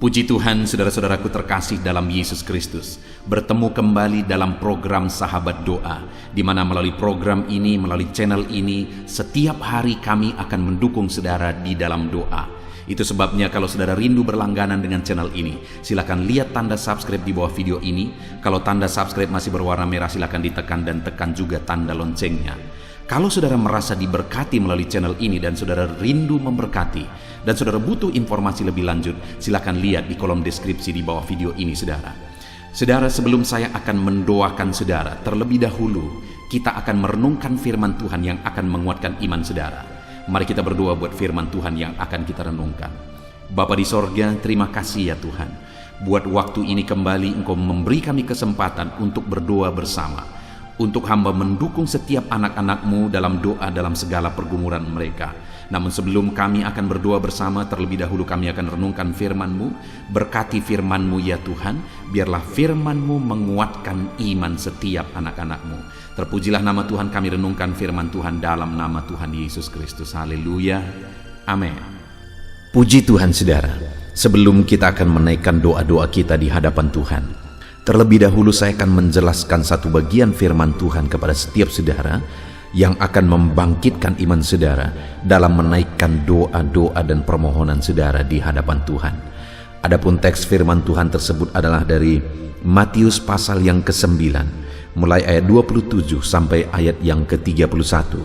Puji Tuhan, saudara-saudaraku terkasih dalam Yesus Kristus, bertemu kembali dalam program Sahabat Doa, di mana melalui program ini, melalui channel ini, setiap hari kami akan mendukung saudara di dalam doa. Itu sebabnya kalau saudara rindu berlangganan dengan channel ini, silakan lihat tanda subscribe di bawah video ini. Kalau tanda subscribe masih berwarna merah, silakan ditekan dan tekan juga tanda loncengnya. Kalau saudara merasa diberkati melalui channel ini dan saudara rindu memberkati dan saudara butuh informasi lebih lanjut, silakan lihat di kolom deskripsi di bawah video ini, saudara. Saudara, sebelum saya akan mendoakan saudara, terlebih dahulu kita akan merenungkan firman Tuhan yang akan menguatkan iman saudara. Mari kita berdoa buat firman Tuhan yang akan kita renungkan. Bapa di sorga, terima kasih ya Tuhan. Buat waktu ini kembali Engkau memberi kami kesempatan untuk berdoa bersama. Untuk hamba mendukung setiap anak-anak-Mu dalam doa dalam segala pergumulan mereka. Namun sebelum kami akan berdoa bersama, terlebih dahulu kami akan renungkan firman-Mu. Berkati firman-Mu ya Tuhan, biarlah firman-Mu menguatkan iman setiap anak-anak-Mu. Terpujilah nama Tuhan, kami renungkan firman Tuhan dalam nama Tuhan Yesus Kristus. Haleluya, amin. Puji Tuhan saudara, sebelum kita akan menaikkan doa-doa kita di hadapan Tuhan, terlebih dahulu saya akan menjelaskan satu bagian firman Tuhan kepada setiap saudara yang akan membangkitkan iman saudara dalam menaikkan doa-doa dan permohonan saudara di hadapan Tuhan. Adapun teks firman Tuhan tersebut adalah dari Matius pasal yang ke-9, mulai ayat 27 sampai ayat yang ke-31.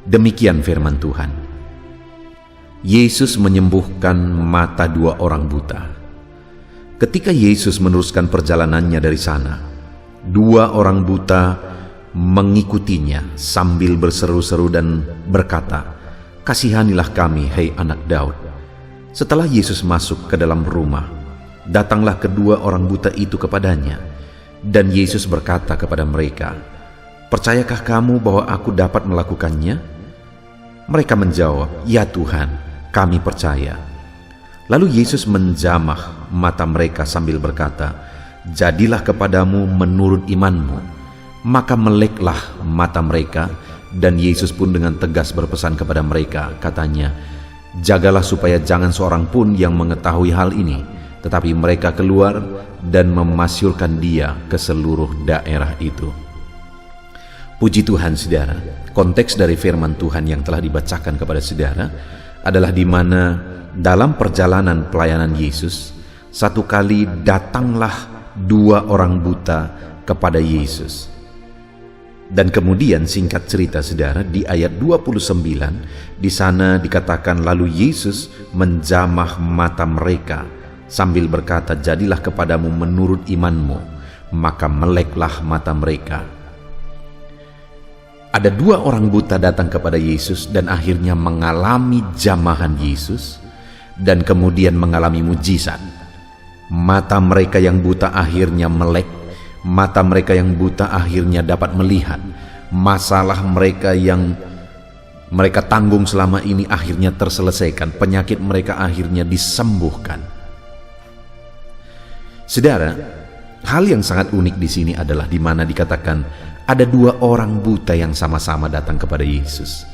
Demikian firman Tuhan. Yesus menyembuhkan mata dua orang buta. Ketika Yesus meneruskan perjalanannya dari sana, dua orang buta mengikutinya sambil berseru-seru dan berkata, "Kasihanilah kami, hai anak Daud." Setelah Yesus masuk ke dalam rumah, datanglah kedua orang buta itu kepadanya, dan Yesus berkata kepada mereka, "Percayakah kamu bahwa aku dapat melakukannya?" Mereka menjawab, "Ya Tuhan, kami percaya." Lalu Yesus menjamah mata mereka sambil berkata, "Jadilah kepadamu menurut imanmu." Maka meleklah mata mereka, dan Yesus pun dengan tegas berpesan kepada mereka, katanya, "Jagalah supaya jangan seorang pun yang mengetahui hal ini." Tetapi mereka keluar dan memasyurkan dia ke seluruh daerah itu. Puji Tuhan saudara, konteks dari firman Tuhan yang telah dibacakan kepada saudara adalah di mana dalam perjalanan pelayanan Yesus, satu kali datanglah dua orang buta kepada Yesus. Dan kemudian singkat cerita saudara, di ayat 29 di sana dikatakan, lalu Yesus menjamah mata mereka sambil berkata, "Jadilah kepadamu menurut imanmu." Maka meleklah mata mereka. Ada dua orang buta datang kepada Yesus dan akhirnya mengalami jamahan Yesus dan kemudian mengalami mujizat. Mata mereka yang buta akhirnya melek, mata mereka yang buta akhirnya dapat melihat. Masalah mereka yang mereka tanggung selama ini akhirnya terselesaikan, penyakit mereka akhirnya disembuhkan. Saudara, hal yang sangat unik di sini adalah di mana dikatakan ada dua orang buta yang sama-sama datang kepada Yesus.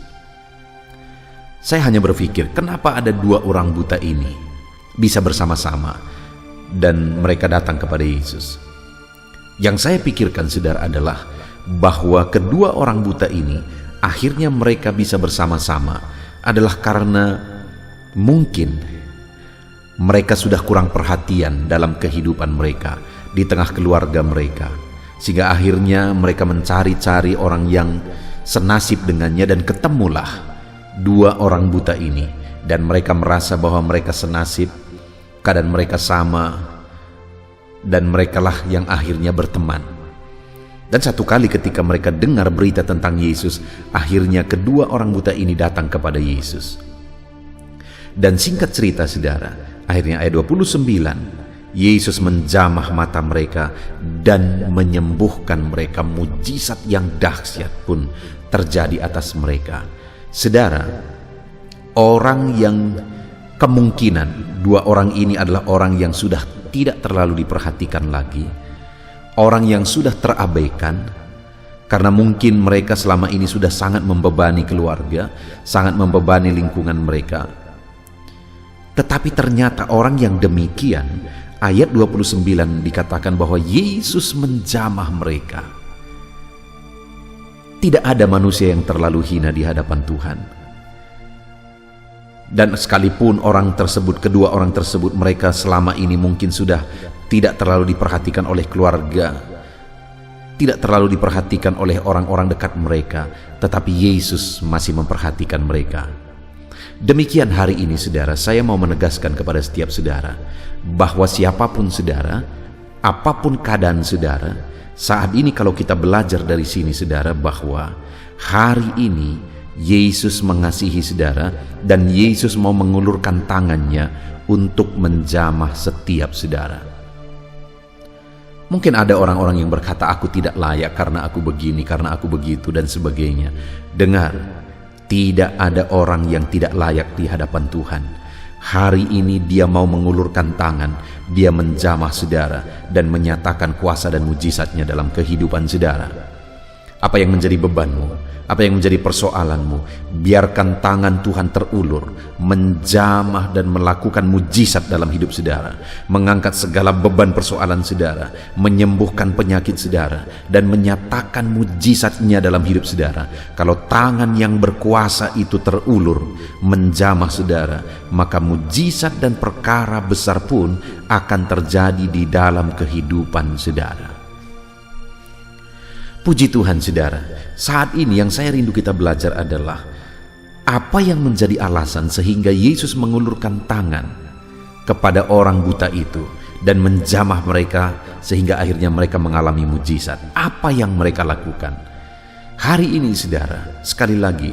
Saya hanya berpikir, kenapa ada dua orang buta ini bisa bersama-sama dan mereka datang kepada Yesus? Yang saya pikirkan saudara adalah bahwa kedua orang buta ini akhirnya mereka bisa bersama-sama adalah karena mungkin mereka sudah kurang perhatian dalam kehidupan mereka, di tengah keluarga mereka, sehingga akhirnya mereka mencari-cari orang yang senasib dengannya dan ketemulah dua orang buta ini, dan mereka merasa bahwa mereka senasib, keadaan mereka sama, dan merekalah yang akhirnya berteman. Dan satu kali ketika mereka dengar berita tentang Yesus, akhirnya kedua orang buta ini datang kepada Yesus. Dan singkat cerita saudara, akhirnya ayat 29, Yesus menjamah mata mereka dan menyembuhkan mereka. Mujizat yang dahsyat pun terjadi atas mereka. Saudara, orang yang kemungkinan dua orang ini adalah orang yang sudah tidak terlalu diperhatikan lagi, orang yang sudah terabaikan, karena mungkin mereka selama ini sudah sangat membebani keluarga, sangat membebani lingkungan mereka. Tetapi ternyata orang yang demikian, ayat 29 dikatakan bahwa Yesus menjamah mereka. Tidak ada manusia yang terlalu hina di hadapan Tuhan. Dan sekalipun kedua orang tersebut mereka selama ini mungkin sudah tidak terlalu diperhatikan oleh keluarga, tidak terlalu diperhatikan oleh orang-orang dekat mereka, tetapi Yesus masih memperhatikan mereka. Demikian hari ini saudara, saya mau menegaskan kepada setiap saudara bahwa siapapun saudara, apapun keadaan saudara, saat ini kalau kita belajar dari sini saudara, bahwa hari ini Yesus mengasihi saudara dan Yesus mau mengulurkan tangannya untuk menjamah setiap saudara. Mungkin ada orang-orang yang berkata, aku tidak layak karena aku begini, karena aku begitu dan sebagainya. Dengar, tidak ada orang yang tidak layak di hadapan Tuhan. Hari ini Dia mau mengulurkan tangan, Dia menjamah saudara dan menyatakan kuasa dan mujizatnya dalam kehidupan saudara. Apa yang menjadi bebanmu? Apa yang menjadi persoalanmu? Biarkan tangan Tuhan terulur, menjamah dan melakukan mujizat dalam hidup saudara, mengangkat segala beban persoalan saudara, menyembuhkan penyakit saudara, dan menyatakan mujizatnya dalam hidup saudara. Kalau tangan yang berkuasa itu terulur, menjamah saudara, maka mujizat dan perkara besar pun akan terjadi di dalam kehidupan saudara. Puji Tuhan saudara, saat ini yang saya rindu kita belajar adalah apa yang menjadi alasan sehingga Yesus mengulurkan tangan kepada orang buta itu dan menjamah mereka sehingga akhirnya mereka mengalami mujizat. Apa yang mereka lakukan? Hari ini saudara, sekali lagi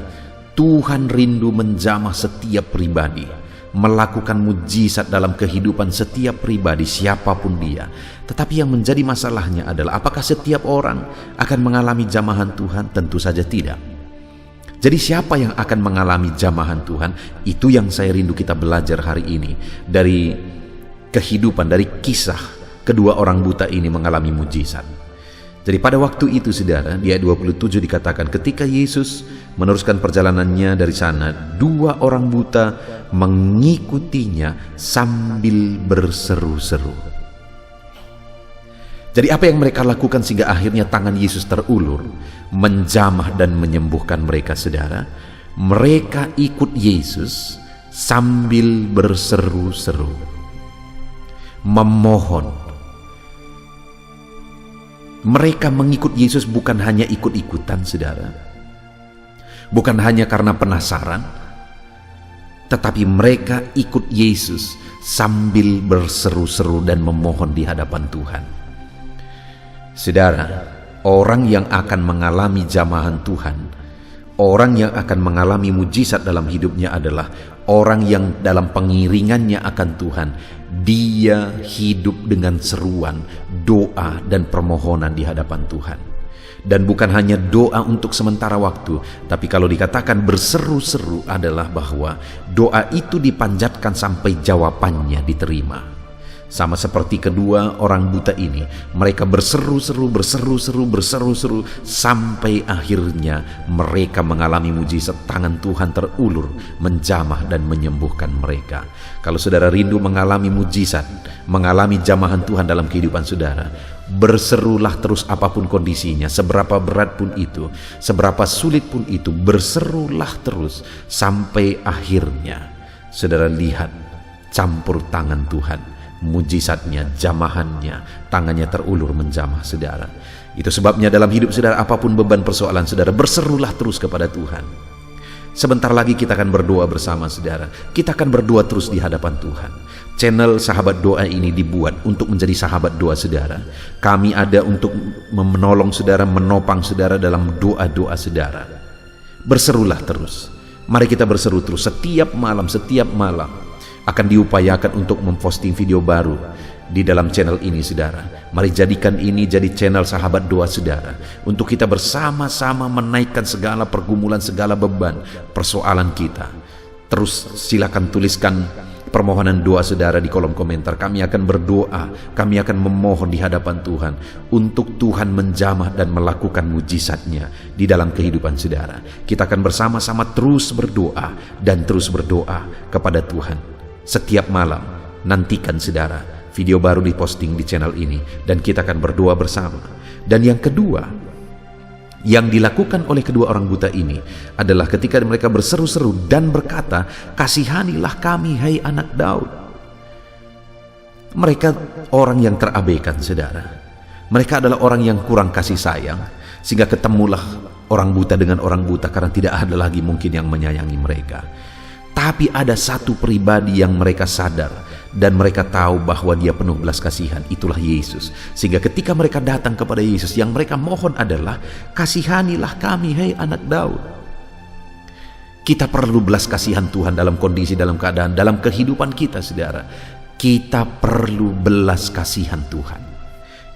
Tuhan rindu menjamah setiap pribadi, melakukan mujizat dalam kehidupan setiap pribadi siapapun dia. Tetapi yang menjadi masalahnya adalah apakah setiap orang akan mengalami jamahan Tuhan? Tentu saja tidak. Jadi siapa yang akan mengalami jamahan Tuhan? Itu yang saya rindu kita belajar hari ini dari kehidupan, dari kisah kedua orang buta ini mengalami mujizat. Jadi pada waktu itu saudara, di ayat 27 dikatakan ketika Yesus meneruskan perjalanannya dari sana, dua orang buta mengikutinya sambil berseru-seru. Jadi apa yang mereka lakukan sehingga akhirnya tangan Yesus terulur, menjamah dan menyembuhkan mereka saudara? Mereka ikut Yesus sambil berseru-seru, memohon. Mereka mengikut Yesus bukan hanya ikut-ikutan saudara, bukan hanya karena penasaran, tetapi mereka ikut Yesus sambil berseru-seru dan memohon di hadapan Tuhan. Saudara, orang yang akan mengalami jamahan Tuhan, orang yang akan mengalami mujizat dalam hidupnya adalah orang yang dalam pengiringannya akan Tuhan, dia hidup dengan seruan, doa dan permohonan di hadapan Tuhan. Dan bukan hanya doa untuk sementara waktu, tapi kalau dikatakan berseru-seru adalah bahwa doa itu dipanjatkan sampai jawabannya diterima. Sama seperti kedua orang buta ini, mereka berseru-seru sampai akhirnya mereka mengalami mujizat, tangan Tuhan terulur, menjamah dan menyembuhkan mereka. Kalau saudara rindu mengalami mujizat, mengalami jamahan Tuhan dalam kehidupan saudara, berserulah terus apapun kondisinya, seberapa berat pun itu, seberapa sulit pun itu, berserulah terus sampai akhirnya saudara lihat campur tangan Tuhan, mujizatnya, jamahannya, tangannya terulur menjamah saudara. Itu sebabnya dalam hidup saudara, apapun beban persoalan saudara, berserulah terus kepada Tuhan. Sebentar lagi kita akan berdoa bersama saudara. Kita akan berdoa terus di hadapan Tuhan. Channel Sahabat Doa ini dibuat untuk menjadi sahabat doa saudara. Kami ada untuk menolong saudara, menopang saudara dalam doa-doa saudara. Berserulah terus. Mari kita berseru terus setiap malam akan diupayakan untuk memposting video baru di dalam channel ini saudara. Mari jadikan ini jadi channel Sahabat Doa saudara, untuk kita bersama-sama menaikkan segala pergumulan, segala beban, persoalan kita. Terus silakan tuliskan permohonan doa saudara di kolom komentar. Kami akan berdoa, kami akan memohon di hadapan Tuhan untuk Tuhan menjamah dan melakukan mujizatnya di dalam kehidupan saudara. Kita akan bersama-sama terus berdoa dan terus berdoa kepada Tuhan. Setiap malam, nantikan saudara, video baru diposting di channel ini dan kita akan berdoa bersama. Dan yang kedua, yang dilakukan oleh kedua orang buta ini adalah ketika mereka berseru-seru dan berkata, "Kasihanilah kami, hai anak Daud." Mereka orang yang terabaikan, saudara. Mereka adalah orang yang kurang kasih sayang, sehingga ketemulah orang buta dengan orang buta karena tidak ada lagi mungkin yang menyayangi mereka. Tapi ada satu pribadi yang mereka sadar dan mereka tahu bahwa dia penuh belas kasihan, itulah Yesus. Sehingga ketika mereka datang kepada Yesus, yang mereka mohon adalah, "Kasihanilah kami, hai anak Daud." Kita perlu belas kasihan Tuhan dalam kondisi, dalam keadaan, dalam kehidupan kita, saudara. Kita perlu belas kasihan Tuhan.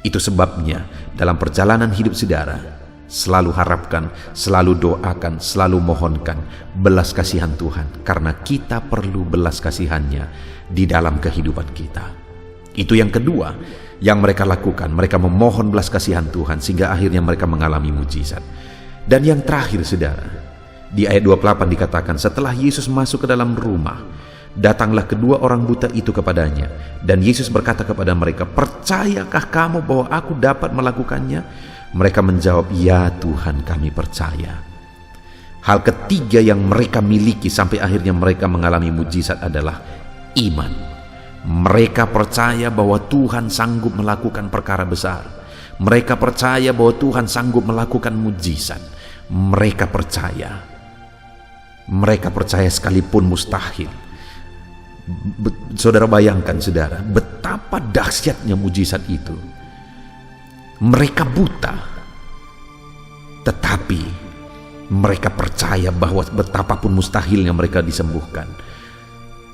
Itu sebabnya dalam perjalanan hidup saudara, selalu harapkan, selalu doakan, selalu mohonkan belas kasihan Tuhan, karena kita perlu belas kasihannya di dalam kehidupan kita. Itu yang kedua yang mereka lakukan. Mereka memohon belas kasihan Tuhan sehingga akhirnya mereka mengalami mujizat. Dan yang terakhir, saudara, di ayat 28 dikatakan, setelah Yesus masuk ke dalam rumah, datanglah kedua orang buta itu kepadanya, dan Yesus berkata kepada mereka, "Percayakah kamu bahwa aku dapat melakukannya?" Mereka menjawab, "Ya Tuhan, kami percaya." Hal ketiga yang mereka miliki sampai akhirnya mereka mengalami mujizat adalah iman. Mereka percaya bahwa Tuhan sanggup melakukan perkara besar. Mereka percaya bahwa Tuhan sanggup melakukan mujizat. Mereka percaya sekalipun mustahil. Saudara bayangkan, saudara, betapa dahsyatnya mujizat itu. Mereka buta, tetapi mereka percaya bahwa betapapun mustahilnya mereka disembuhkan,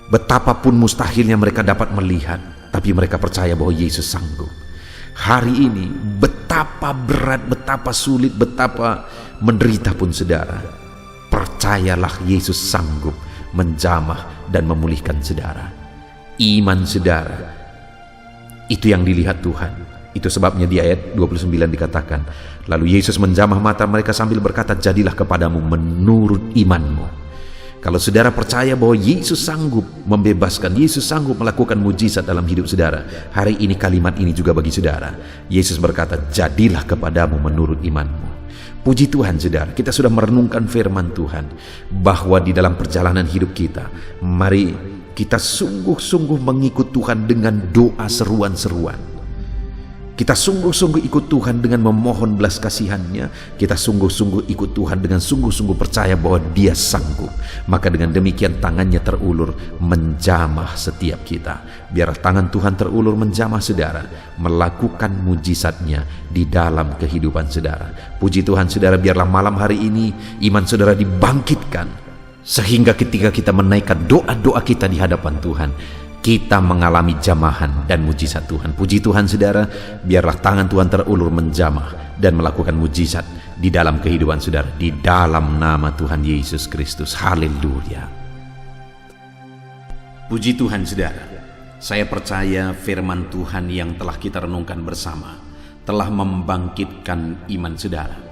betapapun mustahilnya mereka dapat melihat, tapi mereka percaya bahwa Yesus sanggup. Hari ini betapa berat, betapa sulit, betapa menderita pun, saudara, percayalah Yesus sanggup menjamah dan memulihkan saudara. Iman saudara, itu yang dilihat Tuhan. Itu sebabnya di ayat 29 dikatakan, lalu Yesus menjamah mata mereka sambil berkata, "Jadilah kepadamu menurut imanmu." Kalau saudara percaya bahwa Yesus sanggup membebaskan, Yesus sanggup melakukan mujizat dalam hidup saudara, hari ini kalimat ini juga bagi saudara. Yesus berkata, "Jadilah kepadamu menurut imanmu." Puji Tuhan, saudara, kita sudah merenungkan firman Tuhan bahwa di dalam perjalanan hidup kita, mari kita sungguh-sungguh mengikut Tuhan dengan doa seruan-seruan. Kita sungguh-sungguh ikut Tuhan dengan memohon belas kasihannya. Kita sungguh-sungguh ikut Tuhan dengan sungguh-sungguh percaya bahwa Dia sanggup. Maka dengan demikian tangannya terulur menjamah setiap kita. Biar tangan Tuhan terulur menjamah saudara, melakukan mujizatnya di dalam kehidupan saudara. Puji Tuhan, saudara, biarlah malam hari ini iman saudara dibangkitkan, sehingga ketika kita menaikkan doa-doa kita di hadapan Tuhan, kita mengalami jamahan dan mujizat Tuhan. Puji Tuhan, saudara, biarlah tangan Tuhan terulur menjamah dan melakukan mujizat di dalam kehidupan saudara, di dalam nama Tuhan Yesus Kristus. Haleluya. Puji Tuhan, saudara, saya percaya firman Tuhan yang telah kita renungkan bersama telah membangkitkan iman saudara.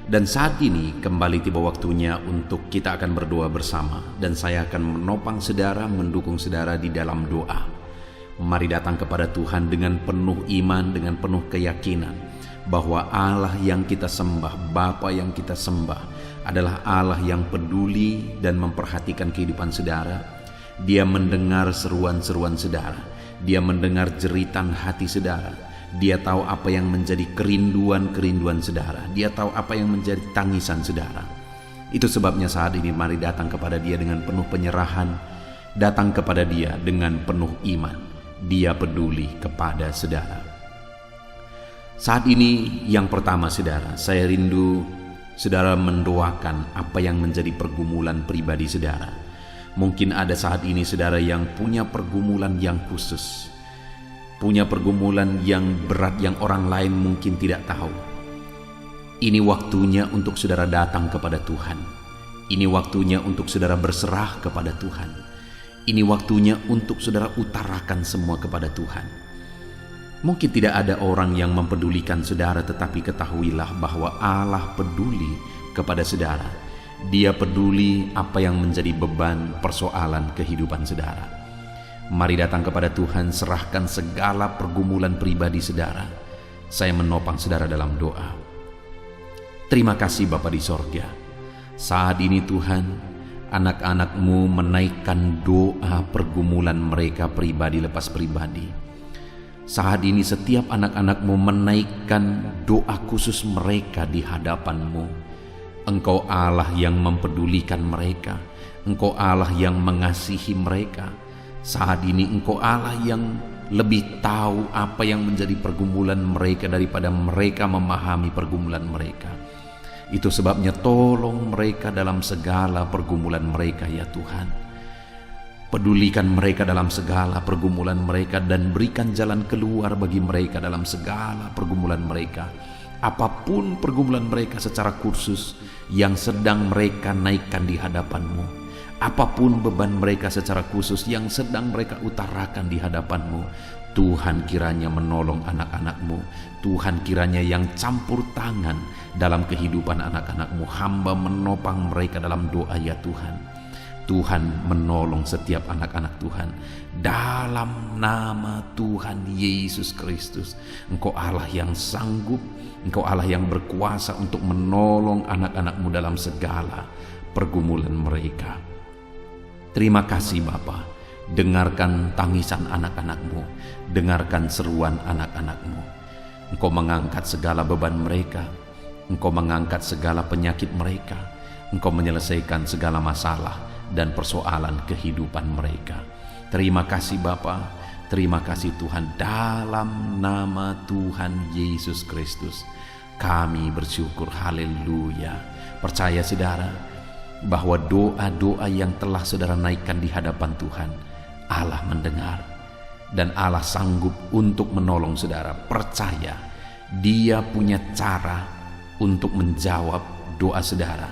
Dan saat ini kembali tiba waktunya untuk kita akan berdoa bersama, dan saya akan menopang saudara, mendukung saudara di dalam doa. Mari datang kepada Tuhan dengan penuh iman, dengan penuh keyakinan bahwa Allah yang kita sembah, Bapa yang kita sembah adalah Allah yang peduli dan memperhatikan kehidupan saudara. Dia mendengar seruan-seruan saudara, Dia mendengar jeritan hati saudara. Dia tahu apa yang menjadi kerinduan-kerinduan saudara. Dia tahu apa yang menjadi tangisan saudara. Itu sebabnya saat ini mari datang kepada Dia dengan penuh penyerahan. Datang kepada Dia dengan penuh iman. Dia peduli kepada saudara. Saat ini yang pertama, saudara, saya rindu saudara mendoakan apa yang menjadi pergumulan pribadi saudara. Mungkin ada saat ini saudara yang punya pergumulan yang khusus, punya pergumulan yang berat yang orang lain mungkin tidak tahu. Ini waktunya untuk saudara datang kepada Tuhan. Ini waktunya untuk saudara berserah kepada Tuhan. Ini waktunya untuk saudara utarakan semua kepada Tuhan. Mungkin tidak ada orang yang mempedulikan saudara, tetapi ketahuilah bahwa Allah peduli kepada saudara. Dia peduli apa yang menjadi beban persoalan kehidupan saudara. Mari datang kepada Tuhan, serahkan segala pergumulan pribadi saudara. Saya menopang saudara dalam doa. Terima kasih Bapa di sorga. Saat ini Tuhan, anak-anak-Mu menaikkan doa pergumulan mereka pribadi lepas pribadi. Saat ini setiap anak-anak-Mu menaikkan doa khusus mereka di hadapan-Mu. Engkau Allah yang mempedulikan mereka. Engkau Allah yang mengasihi mereka. Saat ini Engkau Allah yang lebih tahu apa yang menjadi pergumulan mereka daripada mereka memahami pergumulan mereka. Itu sebabnya tolong mereka dalam segala pergumulan mereka ya Tuhan. Pedulikan mereka dalam segala pergumulan mereka dan berikan jalan keluar bagi mereka dalam segala pergumulan mereka. Apapun pergumulan mereka secara khusus yang sedang mereka naikkan di hadapan-Mu. Apapun beban mereka secara khusus yang sedang mereka utarakan di hadapan-Mu, Tuhan kiranya menolong anak-anak-Mu. Tuhan kiranya yang campur tangan dalam kehidupan anak-anak-Mu. Hamba menopang mereka dalam doa ya Tuhan. Tuhan menolong setiap anak-anak Tuhan. Dalam nama Tuhan Yesus Kristus, Engkau Allah yang sanggup, Engkau Allah yang berkuasa untuk menolong anak-anak-Mu dalam segala pergumulan mereka. Terima kasih Bapa, dengarkan tangisan anak-anak-Mu, dengarkan seruan anak-anak-Mu. Engkau mengangkat segala beban mereka, Engkau mengangkat segala penyakit mereka, Engkau menyelesaikan segala masalah dan persoalan kehidupan mereka. Terima kasih Bapa, terima kasih Tuhan. Dalam nama Tuhan Yesus Kristus kami bersyukur, haleluya. Percaya saudara, bahwa doa-doa yang telah saudara naikkan di hadapan Tuhan, Allah mendengar dan Allah sanggup untuk menolong saudara. Percaya, Dia punya cara untuk menjawab doa saudara,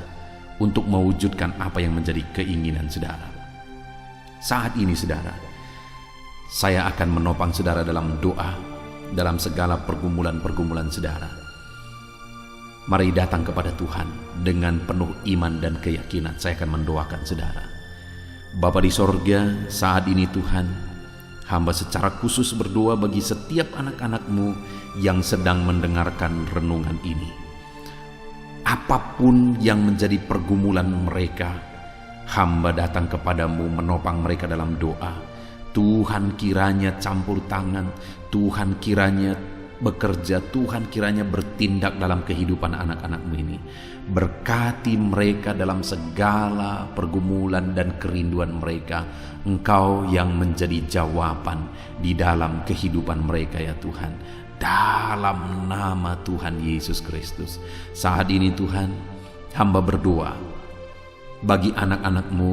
untuk mewujudkan apa yang menjadi keinginan saudara. Saat ini saudara, saya akan menopang saudara dalam doa, dalam segala pergumulan-pergumulan saudara. Mari datang kepada Tuhan dengan penuh iman dan keyakinan. Saya akan mendoakan saudara. Bapa di sorga, saat ini Tuhan, hamba secara khusus berdoa bagi setiap anak-anak-Mu yang sedang mendengarkan renungan ini. Apapun yang menjadi pergumulan mereka, hamba datang kepadamu menopang mereka dalam doa. Tuhan kiranya campur tangan, Tuhan kiranya bekerja, Tuhan kiranya bertindak dalam kehidupan anak-anak-Mu ini. Berkati mereka dalam segala pergumulan dan kerinduan mereka. Engkau yang menjadi jawaban di dalam kehidupan mereka ya Tuhan. Dalam nama Tuhan Yesus Kristus. Saat ini Tuhan, hamba berdoa bagi anak-anak-Mu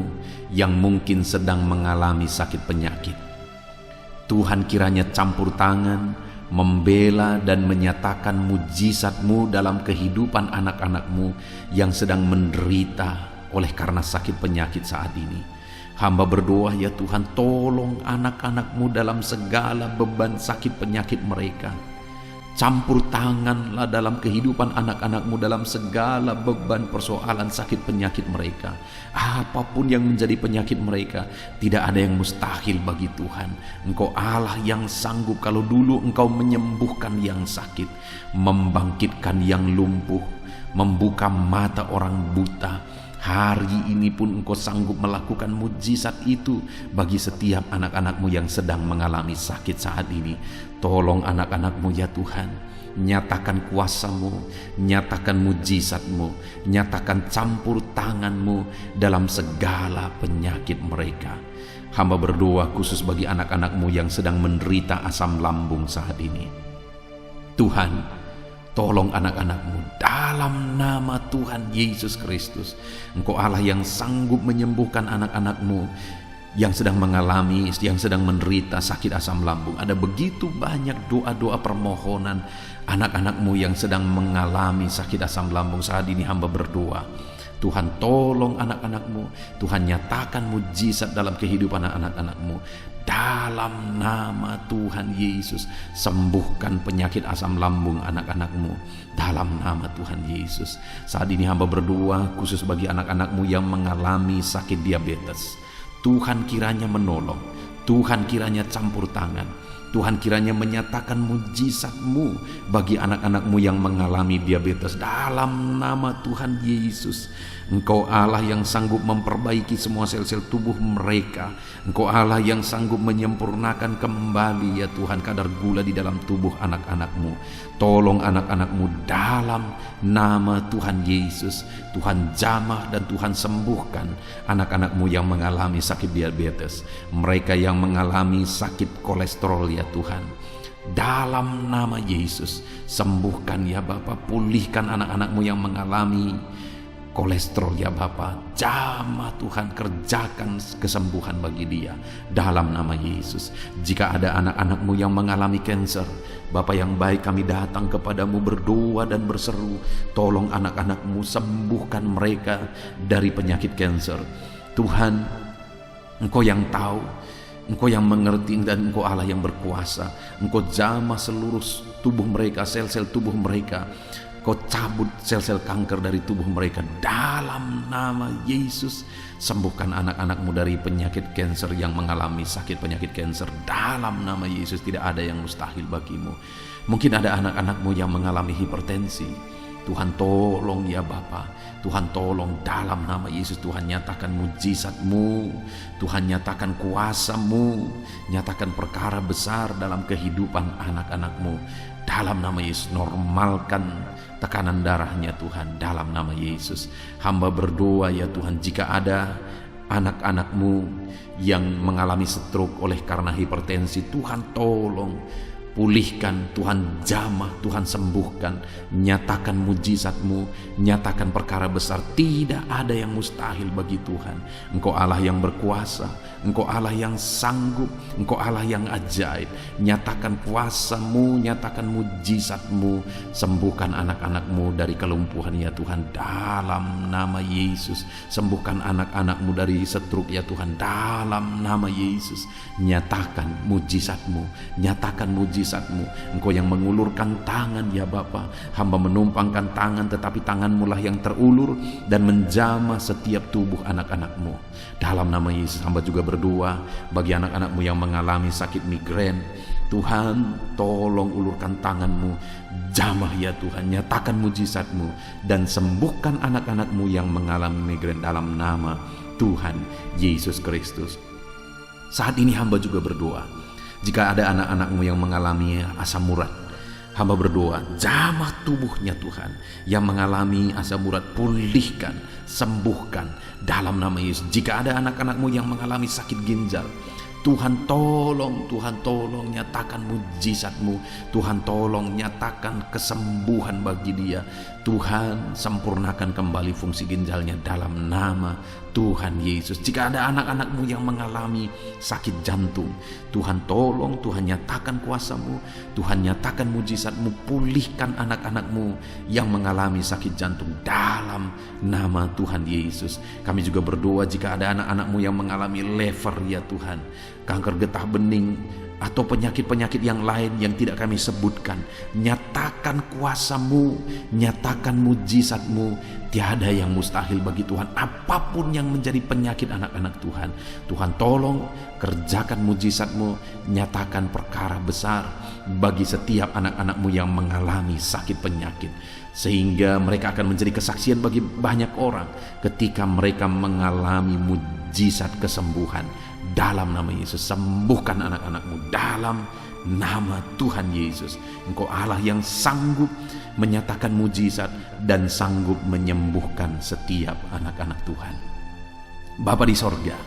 yang mungkin sedang mengalami sakit penyakit. Tuhan kiranya campur tangan, membela dan menyatakan mujizat-Mu dalam kehidupan anak-anak-Mu yang sedang menderita oleh karena sakit penyakit saat ini. Hamba berdoa ya Tuhan, tolong anak-anak-Mu dalam segala beban sakit penyakit mereka. Campur tanganlah dalam kehidupan anak-anak-Mu dalam segala beban persoalan sakit penyakit mereka. Apapun yang menjadi penyakit mereka, tidak ada yang mustahil bagi Tuhan. Engkau Allah yang sanggup. Kalau dulu Engkau menyembuhkan yang sakit, membangkitkan yang lumpuh, membuka mata orang buta, hari ini pun Engkau sanggup melakukan mujizat itu bagi setiap anak-anak-Mu yang sedang mengalami sakit saat ini. Tolong anak-anak-Mu ya Tuhan, nyatakan kuasa-Mu, nyatakan mujizat-Mu, nyatakan campur tangan-Mu dalam segala penyakit mereka. Hamba berdoa khusus bagi anak-anak-Mu yang sedang menderita asam lambung saat ini. Tuhan, tolong anak-anak-Mu dalam nama Tuhan Yesus Kristus. Engkau Allah yang sanggup menyembuhkan anak-anak-Mu yang sedang mengalami, yang sedang menderita sakit asam lambung. Ada begitu banyak doa-doa permohonan anak-anak-Mu yang sedang mengalami sakit asam lambung. Saat ini hamba berdoa, Tuhan tolong anak-anak-Mu, Tuhan nyatakan mujizat dalam kehidupan anak-anak-Mu. Dalam nama Tuhan Yesus, sembuhkan penyakit asam lambung anak-anak-Mu. Dalam nama Tuhan Yesus. Saat ini hamba berdoa khusus bagi anak-anak-Mu yang mengalami sakit diabetes. Tuhan kiranya menolong, Tuhan kiranya campur tangan. Tuhan kiranya menyatakan mujizat-Mu bagi anak-anak-Mu yang mengalami diabetes dalam nama Tuhan Yesus. Engkau Allah yang sanggup memperbaiki semua sel-sel tubuh mereka. Engkau Allah yang sanggup menyempurnakan kembali ya Tuhan kadar gula di dalam tubuh anak-anak-Mu. Tolong anak-anak-Mu dalam nama Tuhan Yesus. Tuhan jamah dan Tuhan sembuhkan anak-anak-Mu yang mengalami sakit diabetes, mereka yang mengalami sakit kolesterol ya Tuhan. Dalam nama Yesus, sembuhkan ya Bapa, pulihkan anak-anak-Mu yang mengalami kolesterol ya Bapa. Jamah Tuhan, kerjakan kesembuhan bagi dia dalam nama Yesus. Jika ada anak-anak-Mu yang mengalami kanker, Bapa yang baik, kami datang kepadamu berdoa dan berseru, tolong anak-anak-Mu, sembuhkan mereka dari penyakit kanker. Tuhan, Engkau yang tahu, Engkau yang mengerti, dan Engkau Allah yang berkuasa. Engkau jamah seluruh tubuh mereka, sel-sel tubuh mereka. Kau cabut sel-sel kanker dari tubuh mereka dalam nama Yesus. Sembuhkan anak-anak-Mu dari penyakit kanker yang mengalami sakit penyakit kanker dalam nama Yesus. Tidak ada yang mustahil bagimu. Mungkin ada anak-anak-Mu yang mengalami hipertensi. Tuhan tolong ya Bapa. Tuhan tolong dalam nama Yesus. Tuhan nyatakan mujizat-Mu. Tuhan nyatakan kuasa-Mu. Nyatakan perkara besar dalam kehidupan anak-anak-Mu. Dalam nama Yesus, normalkan tekanan darahnya Tuhan dalam nama Yesus. Hamba berdoa ya Tuhan, jika ada anak-anak-Mu yang mengalami stroke oleh karena hipertensi, Tuhan tolong pulihkan, Tuhan jamah, Tuhan sembuhkan, nyatakan mujizat-Mu, nyatakan perkara besar. Tidak ada yang mustahil bagi Tuhan. Engkau Allah yang berkuasa, Engkau Allah yang sanggup, Engkau Allah yang ajaib. Nyatakan kuasa-Mu, nyatakan mujizat-Mu, sembuhkan anak-anak-Mu dari kelumpuhan ya Tuhan dalam nama Yesus. Sembuhkan anak-anak-Mu dari stroke ya Tuhan dalam nama Yesus. Nyatakan mujizat-Mu, nyatakan mujizat-Mu. Engkau yang mengulurkan tangan ya Bapa. Hamba menumpangkan tangan, tetapi tangan-Mu lah yang terulur dan menjamah setiap tubuh anak-anak-Mu. Dalam nama Yesus hamba juga berdoa bagi anak-anak-Mu yang mengalami sakit migrain. Tuhan tolong ulurkan tangan-Mu, jamah ya Tuhan, nyatakan mujizat-Mu dan sembuhkan anak-anak-Mu yang mengalami migrain dalam nama Tuhan Yesus Kristus. Saat ini hamba juga berdoa, jika ada anak-anak-Mu yang mengalami asam urat, hamba berdoa, jamah tubuhnya Tuhan. Yang mengalami asam urat, pulihkan, sembuhkan dalam nama Yesus. Jika ada anak-anak-Mu yang mengalami sakit ginjal, Tuhan tolong nyatakan mujizat-Mu. Tuhan tolong nyatakan kesembuhan bagi dia. Tuhan sempurnakan kembali fungsi ginjalnya dalam nama Tuhan Yesus. Jika ada anak-anak-Mu yang mengalami sakit jantung, Tuhan tolong, Tuhan nyatakan kuasa-Mu, Tuhan nyatakan mujizat-Mu, pulihkan anak-anak-Mu yang mengalami sakit jantung dalam nama Tuhan Yesus. Kami juga berdoa jika ada anak-anak-Mu yang mengalami lever ya Tuhan, kanker getah bening, atau penyakit-penyakit yang lain yang tidak kami sebutkan, nyatakan kuasa-Mu, nyatakan mujizat-Mu. Tiada yang mustahil bagi Tuhan. Apapun yang menjadi penyakit anak-anak Tuhan, Tuhan tolong kerjakan mujizat-Mu, nyatakan perkara besar bagi setiap anak-anak-Mu yang mengalami sakit penyakit, sehingga mereka akan menjadi kesaksian bagi banyak orang ketika mereka mengalami mujizat kesembuhan. Dalam nama Yesus, sembuhkan anak-anak-Mu dalam nama Tuhan Yesus. Engkau Allah yang sanggup menyatakan mujizat dan sanggup menyembuhkan setiap anak-anak Tuhan. Bapa di sorga,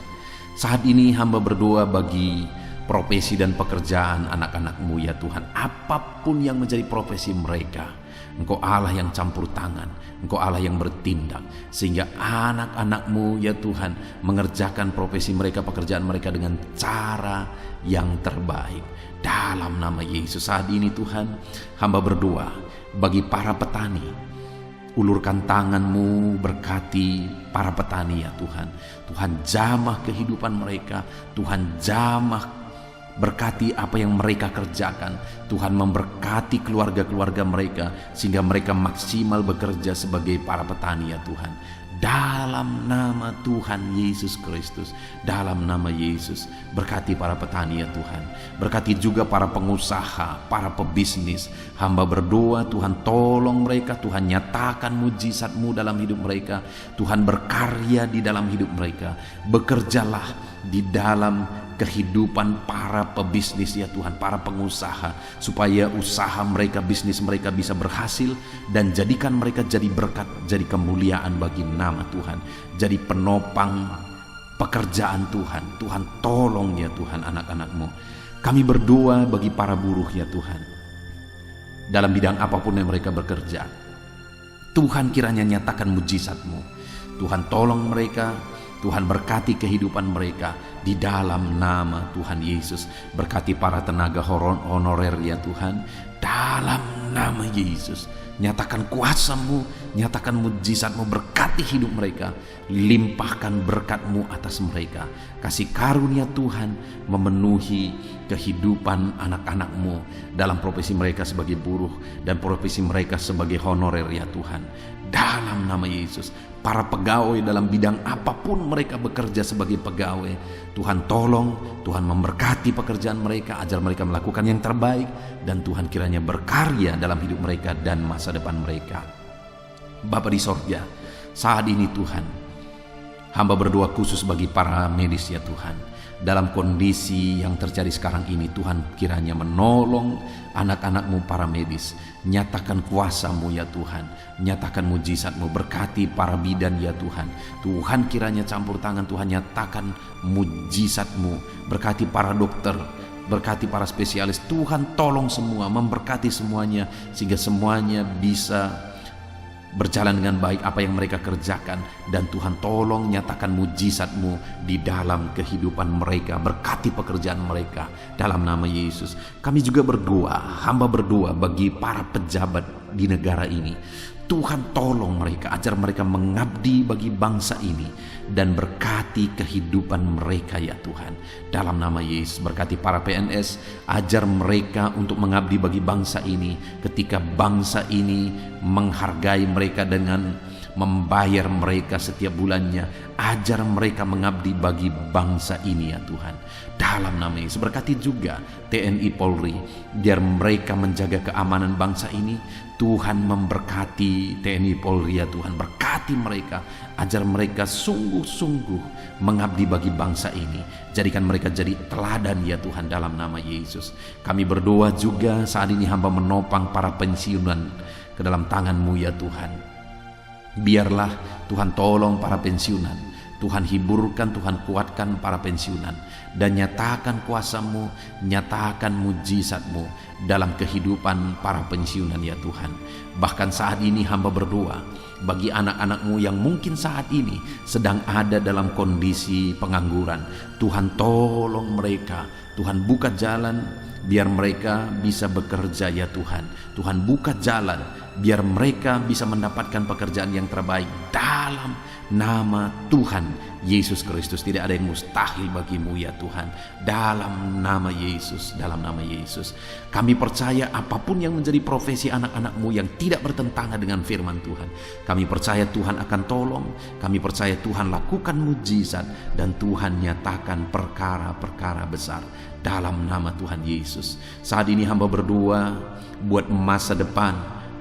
saat ini hamba berdoa bagi profesi dan pekerjaan anak-anak-Mu ya Tuhan. Apapun yang menjadi profesi mereka, Engkau Allah yang campur tangan, Engkau Allah yang bertindak, sehingga anak-anak-Mu ya Tuhan mengerjakan profesi mereka, pekerjaan mereka dengan cara yang terbaik. Dalam nama Yesus saat ini Tuhan, hamba berdoa bagi para petani. Ulurkan tangan-Mu, berkati para petani ya Tuhan. Tuhan jamah kehidupan mereka, Tuhan jamah berkati apa yang mereka kerjakan. Tuhan memberkati keluarga-keluarga mereka sehingga mereka maksimal bekerja sebagai para petani ya Tuhan. dalam nama Tuhan Yesus Kristus. Dalam nama Yesus, berkati para petani ya Tuhan, berkati juga para pengusaha, para pebisnis. Hamba berdoa Tuhan, tolong mereka, Tuhan nyatakan mujizat-Mu dalam hidup mereka. Tuhan berkarya di dalam hidup mereka. Bekerjalah di dalam kehidupan para pebisnis ya Tuhan, para pengusaha, supaya usaha mereka, bisnis mereka bisa berhasil, dan jadikan mereka jadi berkat, jadi kemuliaan bagi nama Tuhan, jadi penopang pekerjaan Tuhan. Tuhan tolong ya Tuhan anak-anak-Mu. Kami berdoa bagi para buruh ya Tuhan, dalam bidang apapun yang mereka bekerja. Tuhan kiranya nyatakan mujizat-Mu. Tuhan tolong mereka, Tuhan berkati kehidupan mereka di dalam nama Tuhan Yesus. Berkati para tenaga honorer ya Tuhan, dalam nama Yesus. Nyatakan kuasa-Mu, nyatakan mujizat-Mu, berkati hidup mereka, limpahkan berkat-Mu atas mereka. Kasih karunia Tuhan memenuhi kehidupan anak-anak-Mu dalam profesi mereka sebagai buruh dan profesi mereka sebagai honorer ya Tuhan. Dalam nama Yesus, para pegawai dalam bidang apapun mereka bekerja sebagai pegawai, Tuhan tolong, Tuhan memberkati pekerjaan mereka, ajar mereka melakukan yang terbaik, dan Tuhan kiranya berkarya dalam hidup mereka dan masa depan mereka. Bapa di sorga, saat ini Tuhan, hamba berdoa khusus bagi para medis ya Tuhan. Dalam kondisi yang terjadi sekarang ini, Tuhan kiranya menolong anak-anak-Mu para medis. Nyatakan kuasa-Mu ya Tuhan, nyatakan mujizat-Mu, berkati para bidan ya Tuhan. Tuhan kiranya campur tangan, Tuhan nyatakan mujizat-Mu, berkati para dokter, berkati para spesialis. Tuhan tolong semua, memberkati semuanya, sehingga semuanya bisa berjalan dengan baik apa yang mereka kerjakan. Dan Tuhan tolong nyatakan mujizat-Mu di dalam kehidupan mereka, berkati pekerjaan mereka dalam nama Yesus. Kami juga berdoa, hamba berdoa bagi para pejabat di negara ini. Tuhan tolong mereka, ajar mereka mengabdi bagi bangsa ini, dan berkati kehidupan mereka ya Tuhan. Dalam nama Yesus, berkati para PNS, ajar mereka untuk mengabdi bagi bangsa ini, ketika bangsa ini menghargai mereka dengan membayar mereka setiap bulannya. Ajar mereka mengabdi bagi bangsa ini ya Tuhan. Dalam nama Yesus, berkati juga TNI Polri, biar mereka menjaga keamanan bangsa ini. Tuhan memberkati TNI Polri ya Tuhan, berkati mereka, ajar mereka sungguh-sungguh mengabdi bagi bangsa ini. Jadikan mereka jadi teladan ya Tuhan, dalam nama Yesus. Kami berdoa juga saat ini hamba menopang para pensiunan ke dalam tangan-Mu ya Tuhan. Biarlah Tuhan tolong para pensiunan, Tuhan hiburkan, Tuhan kuatkan para pensiunan, dan nyatakan kuasa-Mu, nyatakan mujizat-Mu dalam kehidupan para pensiunan ya Tuhan. Bahkan saat ini hamba berdoa bagi anak-anak-Mu yang mungkin saat ini sedang ada dalam kondisi pengangguran. Tuhan tolong mereka, Tuhan buka jalan biar mereka bisa bekerja ya Tuhan. Tuhan buka jalan biar mereka bisa mendapatkan pekerjaan yang terbaik dalam nama Tuhan Yesus Kristus. Tidak ada yang mustahil bagi-Mu ya Tuhan. Dalam nama Yesus, dalam nama Yesus, kami percaya apapun yang menjadi profesi anak-anak-Mu yang tidak bertentangan dengan firman Tuhan, kami percaya Tuhan akan tolong. Kami percaya Tuhan lakukan mujizat, dan Tuhan nyatakan perkara-perkara besar dalam nama Tuhan Yesus. Saat ini hamba berdoa buat masa depan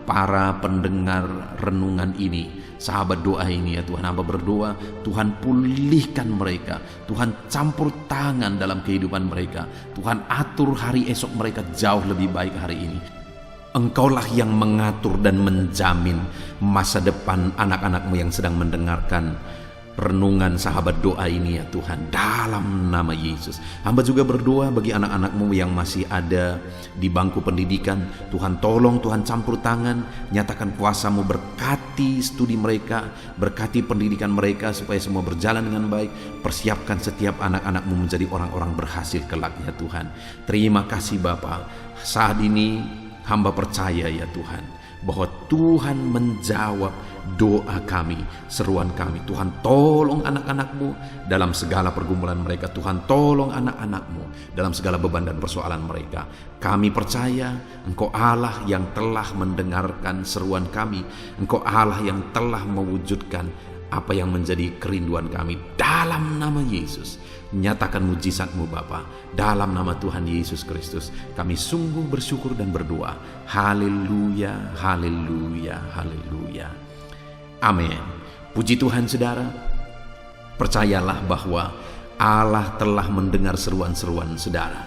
para pendengar renungan ini, sahabat doa ini ya Tuhan. Hamba berdoa Tuhan pulihkan mereka, Tuhan campur tangan dalam kehidupan mereka, Tuhan atur hari esok mereka jauh lebih baik hari ini. Engkaulah yang mengatur dan menjamin masa depan anak-anak-Mu yang sedang mendengarkan renungan sahabat doa ini ya Tuhan, dalam nama Yesus. Hamba juga berdoa bagi anak-anak-Mu yang masih ada di bangku pendidikan. Tuhan tolong, Tuhan campur tangan, nyatakan kuasa-Mu, berkati studi mereka, berkati pendidikan mereka supaya semua berjalan dengan baik. Persiapkan setiap anak-anak-Mu menjadi orang-orang berhasil kelak ya Tuhan. Terima kasih Bapa. Saat ini hamba percaya ya Tuhan, bahwa Tuhan menjawab doa kami, seruan kami. Tuhan tolong anak-anak-Mu dalam segala pergumulan mereka. Tuhan tolong anak-anak-Mu dalam segala beban dan persoalan mereka. Kami percaya Engkau Allah yang telah mendengarkan seruan kami. Engkau Allah yang telah mewujudkan apa yang menjadi kerinduan kami. Dalam nama Yesus, nyatakan mujizat-Mu Bapa. Dalam nama Tuhan Yesus Kristus, kami sungguh bersyukur dan berdoa. Haleluya, haleluya, haleluya. Amin. Puji Tuhan saudara. Percayalah bahwa Allah telah mendengar seruan-seruan saudara.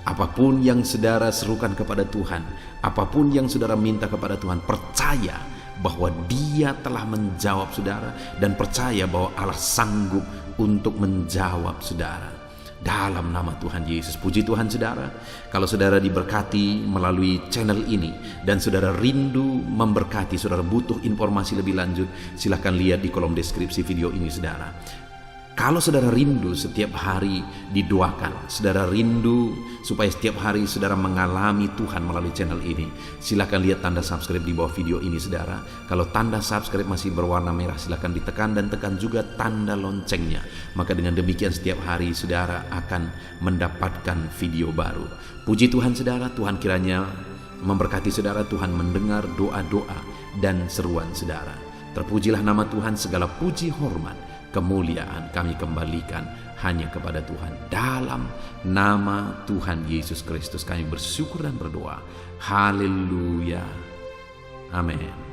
Apapun yang saudara serukan kepada Tuhan, apapun yang saudara minta kepada Tuhan, percaya bahwa Dia telah menjawab saudara, dan percaya bahwa Allah sanggup untuk menjawab saudara. Dalam nama Tuhan Yesus. Puji Tuhan saudara. Kalau saudara diberkati melalui channel ini dan saudara rindu memberkati, saudara butuh informasi lebih lanjut, silahkan lihat di kolom deskripsi video ini saudara. Kalau saudara rindu setiap hari didoakan, saudara rindu supaya setiap hari saudara mengalami Tuhan melalui channel ini, silakan lihat tanda subscribe di bawah video ini saudara. Kalau tanda subscribe masih berwarna merah, silakan ditekan dan tekan juga tanda loncengnya. Maka dengan demikian setiap hari saudara akan mendapatkan video baru. Puji Tuhan saudara, Tuhan kiranya memberkati saudara, Tuhan mendengar doa-doa dan seruan saudara. Terpujilah nama Tuhan, segala puji hormat kemuliaan kami kembalikan hanya kepada Tuhan. Dalam nama Tuhan Yesus Kristus kami bersyukur dan berdoa. Haleluya. Amin.